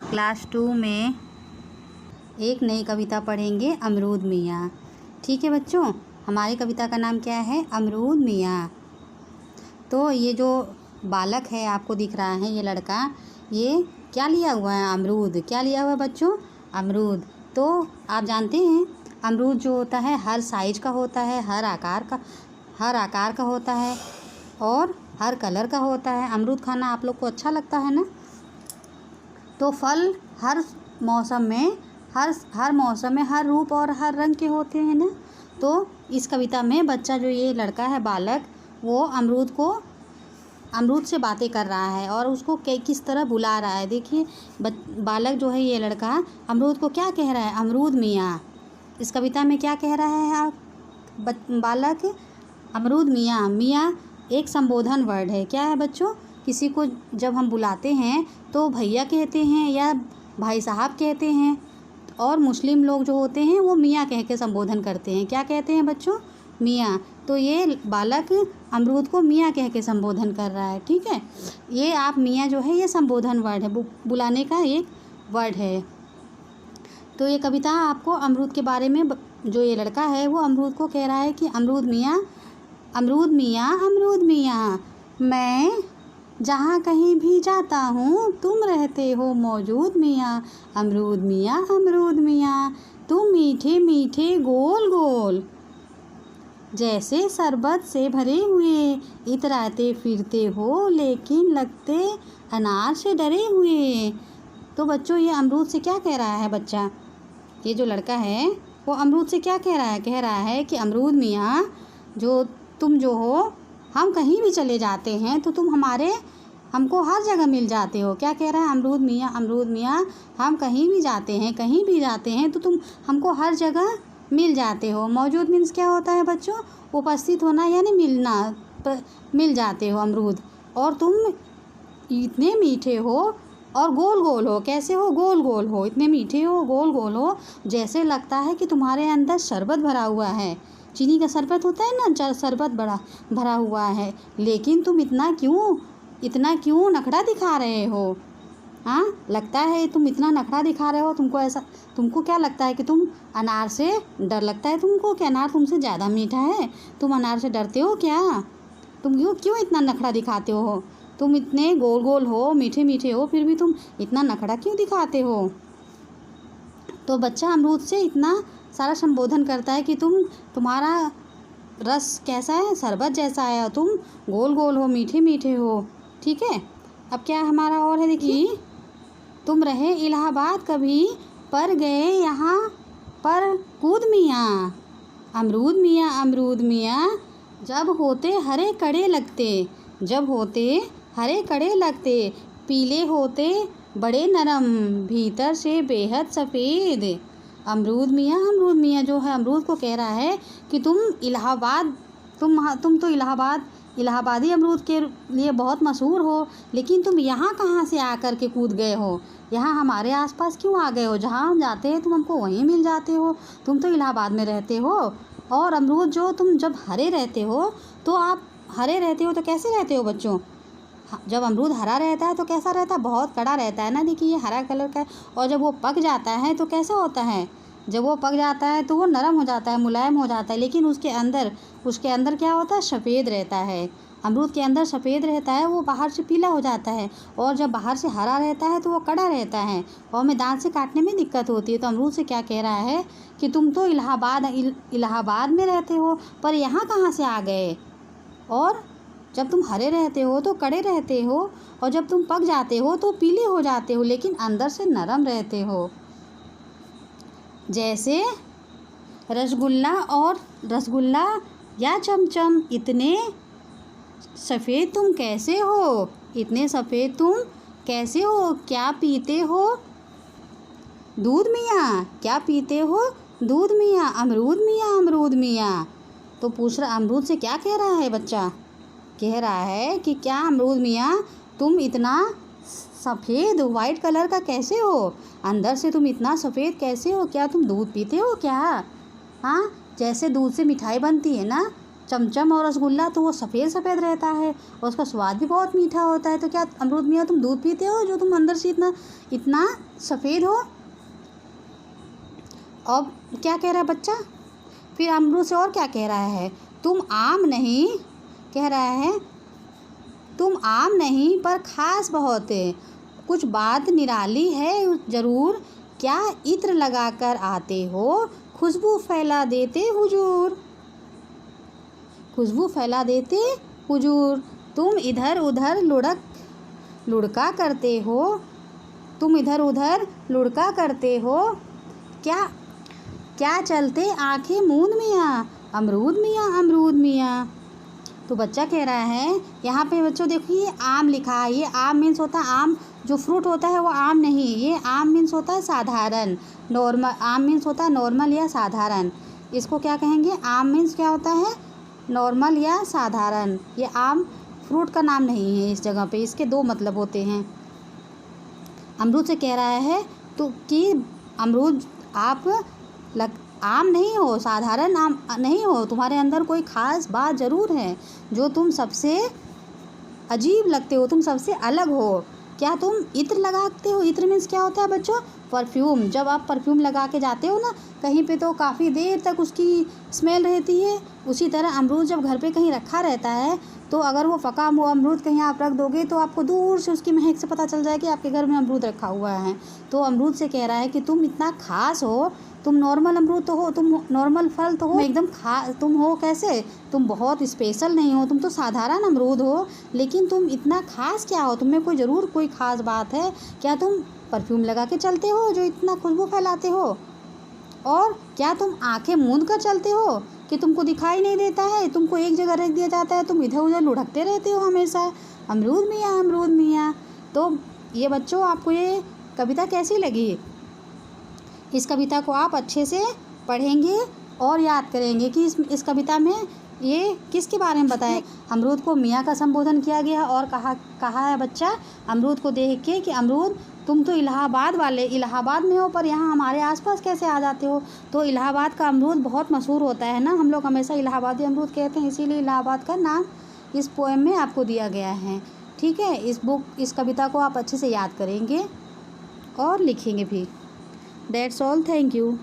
Class 2 में एक नई कविता पढ़ेंगे, अमरूद मियाँ। ठीक है बच्चों, हमारी कविता का नाम क्या है? अमरूद मियाँ। तो ये जो बालक है आपको दिख रहा है, ये लड़का, ये क्या लिया हुआ है? अमरूद। क्या लिया हुआ है बच्चों? अमरूद। तो आप जानते हैं अमरूद जो होता है हर साइज का होता है, हर आकार का होता है और हर कलर का होता है। अमरूद खाना आप लोग को अच्छा लगता है ना? तो फल हर मौसम में हर रूप और हर रंग के होते हैं ना। तो इस कविता में बच्चा जो ये लड़का है, बालक, वो अमरूद से बातें कर रहा है और उसको किस तरह बुला रहा है। देखिए बालक जो है, ये लड़का अमरूद को क्या कह रहा है? अमरूद मियाँ। इस कविता में क्या कह रहा है आप बालक? अमरूद मियाँ। मियाँ एक संबोधन वर्ड है। क्या है बच्चों? किसी को जब हम बुलाते हैं तो भैया कहते हैं या भाई साहब कहते हैं, और मुस्लिम लोग जो होते हैं वो मियाँ कह के संबोधन करते हैं। क्या कहते हैं बच्चों? मियाँ। तो ये बालक अमरूद को मियाँ कह के संबोधन कर रहा है। ठीक है, ये आप मियाँ जो है ये संबोधन वर्ड है, बुलाने का एक वर्ड है। तो ये कविता आपको अमरूद के बारे में, जो ये लड़का है वो अमरूद को कह रहा है कि अमरूद मियाँ, अमरूद मियाँ, अमरूद मियाँ, मैं जहाँ कहीं भी जाता हूँ तुम रहते हो मौजूद मियाँ। अमरूद मियाँ, अमरूद मियाँ, तुम मीठे मीठे गोल गोल जैसे शरबत से भरे हुए, इतराते फिरते हो लेकिन लगते अनार से डरे हुए। तो बच्चों ये अमरूद से क्या कह रहा है बच्चा? ये जो लड़का है वो अमरूद से क्या कह रहा है? कह रहा है कि अमरूद मियाँ, जो तुम जो हो, हम कहीं भी चले जाते हैं तो तुम हमको हर जगह मिल जाते हो। क्या कह रहा है अमरूद मियाँ? अमरूद मियाँ, हम कहीं भी जाते हैं तो तुम हमको हर जगह मिल जाते हो। मौजूद मीन्स क्या होता है बच्चों? उपस्थित होना यानी मिलना, मिल जाते हो अमरूद। और तुम इतने मीठे हो और गोल गोल हो। कैसे हो? गोल गोल हो। इतने मीठे हो, गोल गोल हो, जैसे लगता है कि तुम्हारे अंदर शरबत भरा हुआ है। चीनी का शरबत होता है ना, शरबत भरा हुआ है। लेकिन तुम इतना क्यों नखरा दिखा रहे हो? हाँ, लगता है तुम इतना नखरा दिखा रहे हो। तुमको क्या लगता है कि तुम अनार से डर लगता है तुमको कि अनार तुमसे ज़्यादा मीठा है? तुम अनार से डरते हो क्या? तुम क्यों इतना नखरा दिखाते हो? तुम इतने गोल गोल हो, मीठे मीठे हो, फिर भी तुम इतना नखरा क्यों दिखाते हो? तो बच्चा अमरूद से इतना सारा संबोधन करता है कि तुम्हारा रस कैसा है? शरबत जैसा है, और तुम गोल गोल हो, मीठे मीठे हो। ठीक है, अब क्या हमारा और है, देखिए। तुम रहे इलाहाबाद कभी, पर गए यहाँ पर कूद मियाँ। अमरूद मियाँ, अमरूद मियाँ, जब होते हरे कड़े लगते, पीले होते बड़े नरम, भीतर से बेहद सफ़ेद। अमरूद मियाँ जो है अमरूद को कह रहा है कि तुम तो इलाहाबादी अमरूद के लिए बहुत मशहूर हो, लेकिन तुम यहाँ कहाँ से आकर के कूद गए हो? यहाँ हमारे आसपास क्यों आ गए हो? जहाँ हम जाते हैं तुम हमको वहीं मिल जाते हो। तुम तो इलाहाबाद में रहते हो। और अमरूद जो तुम जब हरे रहते हो तो कैसे रहते हो बच्चों? जब अमरूद हरा रहता है तो कैसा रहता है? बहुत कड़ा रहता है ना। देखिए ये हरा कलर का है। और जब वो पक जाता है तो कैसा होता है? जब वो पक जाता है तो वो नरम हो जाता है, मुलायम हो जाता है, लेकिन उसके अंदर क्या होता है? सफ़ेद रहता है। अमरूद के अंदर सफ़ेद रहता है, वो बाहर से पीला हो जाता है। और जब बाहर से हरा रहता है तो वो कड़ा रहता है और हमें दाँत से काटने में दिक्कत होती है। तो अमरूद से क्या कह रहा है कि तुम तो इलाहाबाद में रहते हो, पर यहाँ कहाँ से आ गए? और जब तुम हरे रहते हो तो कड़े रहते हो, और जब तुम पक जाते हो तो पीले हो जाते हो, लेकिन अंदर से नरम रहते हो। जैसे रसगुल्ला या चमचम, इतने सफ़ेद तुम कैसे हो? इतने सफ़ेद तुम कैसे हो? क्या पीते हो दूध मियाँ? क्या पीते हो दूध मियाँ? अमरूद मियाँ, अमरूद मियाँ। तो पूछ रहा अमरूद से क्या कह रहा है बच्चा? कह रहा है कि क्या अमरूद मियाँ, तुम इतना सफ़ेद वाइट कलर का कैसे हो? अंदर से तुम इतना सफ़ेद कैसे हो? क्या तुम दूध पीते हो क्या? हाँ, जैसे दूध से मिठाई बनती है ना, चमचम और रसगुल्ला तो वो सफ़ेद सफ़ेद रहता है और उसका स्वाद भी बहुत मीठा होता है। तो क्या अमरूद मियाँ तुम दूध पीते हो जो तुम अंदर से इतना इतना सफ़ेद हो? अब क्या कह रहा है बच्चा? फिर अमरूद से और क्या कह रहा है? तुम आम नहीं, कह रहा है तुम आम नहीं पर ख़ास बहुत है, कुछ बात निराली है ज़रूर, क्या इत्र लगा कर आते हो, खुशबू फैला देते हुजूर, खुशबू फैला देते हुजूर। तुम इधर उधर लुढ़का करते हो, तुम इधर उधर लुढ़का करते हो, क्या क्या चलते आंखें मूंद मियाँ, अमरूद मियाँ अमरूद मियाँ। तो बच्चा कह रहा है यहाँ पे बच्चों देखिए आम लिखा है, ये आम मीन्स होता है आम जो फ्रूट होता है वो आम नहीं, ये आम मीन्स होता है साधारण, नॉर्मल। आम मीन्स होता है नॉर्मल या साधारण। इसको क्या कहेंगे? आम मीन्स क्या होता है? नॉर्मल या साधारण। ये आम फ्रूट का नाम नहीं है इस जगह पे, इसके दो मतलब होते हैं। अमरूद से कह रहा है तो कि अमरूद आप आम नहीं हो, साधारण आम नहीं हो, तुम्हारे अंदर कोई ख़ास बात ज़रूर है जो तुम सबसे अजीब लगते हो, तुम सबसे अलग हो। क्या तुम इत्र लगाते हो? इत्र मीन्स क्या होता है बच्चों? परफ्यूम। जब आप परफ्यूम लगा के जाते हो ना कहीं पे तो काफ़ी देर तक उसकी स्मेल रहती है। उसी तरह अमरूद जब घर पे कहीं रखा रहता है तो अगर वो पका हुआ अमरूद कहीं आप रख दोगे तो आपको दूर से उसकी महक से पता चल जाए कि आपके घर में अमरूद रखा हुआ है। तो अमरूद से कह रहा है कि तुम इतना ख़ास हो, तुम नॉर्मल अमरूद तो हो, तुम नॉर्मल फल तो हो, एकदम तुम हो कैसे? तुम बहुत स्पेशल नहीं हो, तुम तो साधारण अमरूद हो, लेकिन तुम इतना ख़ास क्या हो? तुम में कोई ज़रूर कोई ख़ास बात है। क्या तुम परफ्यूम लगा के चलते हो जो इतना खुशबू फैलाते हो? और क्या तुम आंखें मूंद कर चलते हो कि तुमको दिखाई नहीं देता है, तुमको एक जगह रख दिया जाता है, तुम इधर उधर लुढ़कते रहते हो हमेशा, अमरूद मियाँ अमरूद मियाँ। तो ये बच्चों आपको ये कविता कैसी लगी? इस कविता को आप अच्छे से पढ़ेंगे और याद करेंगे कि इस कविता में ये किसके बारे में बताया। अमरूद को मियाँ का संबोधन किया गया और कहा है बच्चा अमरूद को देख के कि अमरूद तुम तो इलाहाबाद में हो पर यहाँ हमारे आसपास कैसे आ जाते हो? तो इलाहाबाद का अमरूद बहुत मशहूर होता है ना, हम लोग हमेशा इलाहाबादी अमरूद कहते हैं, इसीलिए इलाहाबाद का नाम इस पोएम में आपको दिया गया है। ठीक है, इस कविता को आप अच्छे से याद करेंगे और लिखेंगे भी। That's all, thank you.